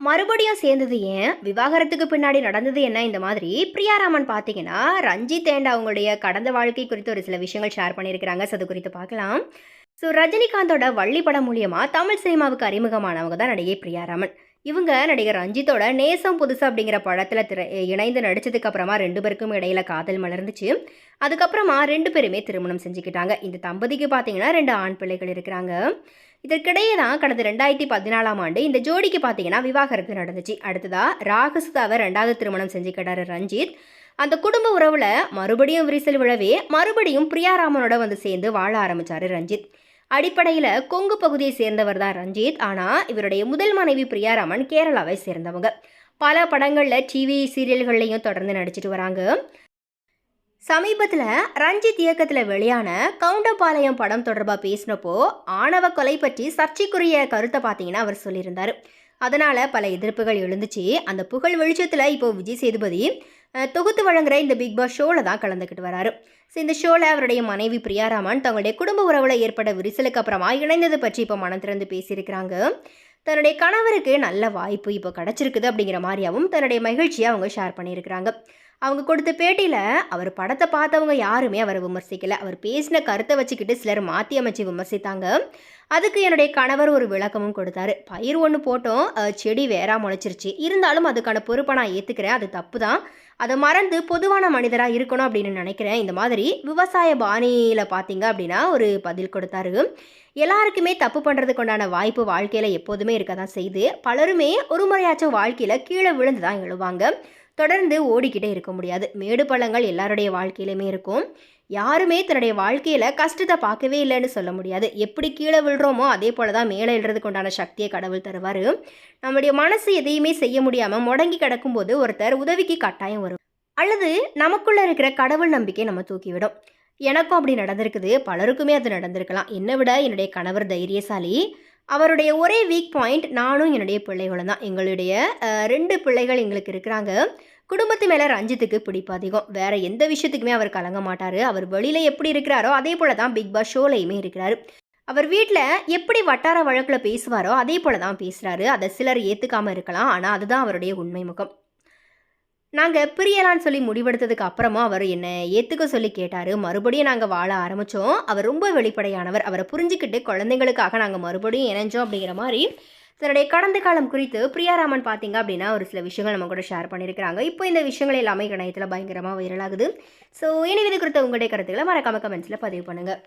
மறுபடியும் சேர்ந்தது ஏன்? விவாகரத்துக்கு பின்னாடி நடந்தது என்ன? இந்த மாதிரி பிரியாராமன் பார்த்தீங்கன்னா, ரஞ்சித் அண்ட் அவங்களுடைய கடந்த வாழ்க்கை குறித்து ஒரு சில விஷயங்கள் ஷேர் பண்ணியிருக்கிறாங்க. ஸோ அது குறித்து பார்க்கலாம். ஸோ ரஜினிகாந்தோட வள்ளி படம் மூலியமா தமிழ் சினிமாவுக்கு அறிமுகமானவங்க தான் நடிகை பிரியாராமன். இவங்க நடிகர் ரஞ்சித்தோட நேசம் புதுசு அப்படிங்கிற படத்தில் இணைந்து நடிச்சதுக்கு அப்புறமா 2 பேருக்கும் இடையில காதல் மலர்ந்துச்சு. அதுக்கப்புறமா 2 பேருமே திருமணம் செஞ்சுக்கிட்டாங்க. இந்த தம்பதிக்கு பார்த்தீங்கன்னா 2 ஆண் பிள்ளைகள் இருக்கிறாங்க. இதற்கிடையே தான் கடந்த 2014ஆம் ஆண்டு இந்த ஜோடிக்கு பார்த்தீங்கன்னா விவாகரத்து நடந்துச்சு. அடுத்ததா ராகசுதாவை 2வது திருமணம் செஞ்சுக்கிட்டாரு ரஞ்சித். அந்த குடும்ப உறவுல மறுபடியும் விரிசல் விழவே மறுபடியும் பிரியாராமனோட வந்து சேர்ந்து வாழ ஆரம்பிச்சாரு ரஞ்சித். அடிப்படையில் கொங்கு பகுதியை சேர்ந்தவர் தான் ரஞ்சித். ஆனால் இவருடைய முதல் மனைவி பிரியாராமன் கேரளாவை சேர்ந்தவங்க. பல படங்களில் டிவி சீரியல்கள்லையும் தொடர்ந்து நடிச்சிட்டு வராங்க. சமீபத்தில் ரஞ்சித் இயக்கத்தில் வெளியான கவுண்டபாளையம் படம் தொடர்பாக பேசினப்போ ஆணவ கொலை பற்றி சர்ச்சைக்குரிய கருத்தை பார்த்தீங்கன்னா அவர் சொல்லியிருந்தார். அதனால் பல எதிர்ப்புகள் எழுந்துச்சு. அந்த புகழ் வெளிச்சத்தில் இப்போ விஜய் சேதுபதி தொகுத்து வழங்குற இந்த பிக் பாஸ் ஷோவில் தான் கலந்துக்கிட்டு வராரு. ஸோ இந்த ஷோவில் அவருடைய மனைவி பிரியாராமன் தங்களுடைய குடும்ப உறவில் ஏற்பட்ட விரிசலுக்கு அப்புறமா இணைந்தது பற்றி இப்போ மனம் திறந்து பேசியிருக்கிறாங்க. தன்னுடைய கணவருக்கு நல்ல வாய்ப்பு இப்போ கிடச்சிருக்குது அப்படிங்கிற மாதிரியாகவும் தன்னுடைய மகிழ்ச்சியை அவங்க ஷேர் பண்ணியிருக்கிறாங்க. அவங்க கொடுத்த பேட்டியில் அவர் படத்தை பார்த்தவங்க யாருமே அவரை விமர்சிக்கலை. அவர் பேசின கருத்தை வச்சுக்கிட்டு சிலர் மாற்றி அமைச்சு விமர்சித்தாங்க. அதுக்கு என்னுடைய கணவர் ஒரு விளக்கமும் கொடுத்தாரு. பயிர் ஒன்று போட்டோம், செடி வேறா முளைச்சிருச்சு, இருந்தாலும் அதுக்கான பொறுப்பை நான் ஏற்றுக்கிறேன், அது தப்பு தான், அதை மறந்து பொதுவான மனிதராக இருக்கணும் அப்படின்னு நினைக்கிறேன். இந்த மாதிரி விவசாய பாணியில் பார்த்தீங்க அப்படின்னா ஒரு பதில் கொடுத்தாரு. எல்லாருக்குமே தப்பு பண்ணுறதுக்கு உண்டான வாய்ப்பு வாழ்க்கையில் எப்போதுமே இருக்க தான் செய்யுது. பலருமே ஒரு முறையாச்சும் வாழ்க்கையில் கீழே விழுந்து தான் எழுவாங்க. தொடர்ந்து ஓடிக்கிட்டே இருக்க முடியாது. மேடு பள்ளங்கள் எல்லாருடைய வாழ்க்கையிலுமே இருக்கும். யாருமே தன்னுடைய வாழ்க்கையில் கஷ்டத்தை பார்க்கவே இல்லைன்னு சொல்ல முடியாது. எப்படி கீழே விழுறோமோ அதே போல தான் மேலே எழுறதுக்கு உண்டான சக்தியை கடவுள் தருவார். நம்முடைய மனசு எதையுமே செய்ய முடியாமல் முடங்கி கிடக்கும்போது ஒருத்தர் உதவிக்கு கட்டாயம் வரும். அல்லது நமக்குள்ளே இருக்கிற கடவுள் நம்பிக்கை நம்ம தூக்கிவிடும். எனக்கும் அப்படி நடந்திருக்குது. பலருக்குமே அது நடந்திருக்கலாம். என்னை விட என்னுடைய கணவர் தைரியசாலி. அவருடைய ஒரே வீக் பாயிண்ட் நானும் என்னுடைய பிள்ளைகளும் தான். எங்களுடைய 2 பிள்ளைகள் எங்களுக்கு இருக்கிறாங்க. குடும்பத்து மேலே ரஞ்சித்துக்கு பிடிப்பு அதிகம். வேற எந்த விஷயத்துக்குமே அவர் கலங்க மாட்டார். அவர் வெளியில் எப்படி இருக்கிறாரோ அதே போல தான் பிக் பாஸ் ஷோலையுமே இருக்கிறாரு. அவர் வீட்டில் எப்படி வட்டார வழக்கில் பேசுவாரோ அதே போல தான் பேசுகிறாரு. அதை சிலர் ஏற்றுக்காமல் இருக்கலாம். ஆனால் அதுதான் அவருடைய உண்மை முகம். நாங்கள் பிரியலான்னு சொல்லி முடிவெடுத்ததுக்கு அப்புறமா அவர் என்னை ஏற்றுக்க சொல்லி கேட்டார். மறுபடியும் நாங்கள் வாழ ஆரம்பித்தோம். அவர் ரொம்ப வெளிப்படையானவர். அவரை புரிஞ்சுக்கிட்டு குழந்தைங்களுக்காக நாங்கள் மறுபடியும் இணைஞ்சோம் அப்படிங்கிற மாதிரி தன்னுடைய கடந்த காலம் குறித்து பிரியாராமன் பார்த்தீங்க அப்படின்னா ஒரு சில விஷயங்கள் நம்ம கூட ஷேர் பண்ணியிருக்கிறாங்க. இப்போ இந்த விஷயங்கள் எல்லாமே இணையத்தில் பயங்கரமாக வைரலாகுது. ஸோ இனி இது குறித்த உங்களுடைய கருத்துக்களை மறக்காம கமெண்ட்ஸில் பதிவு பண்ணுங்கள்.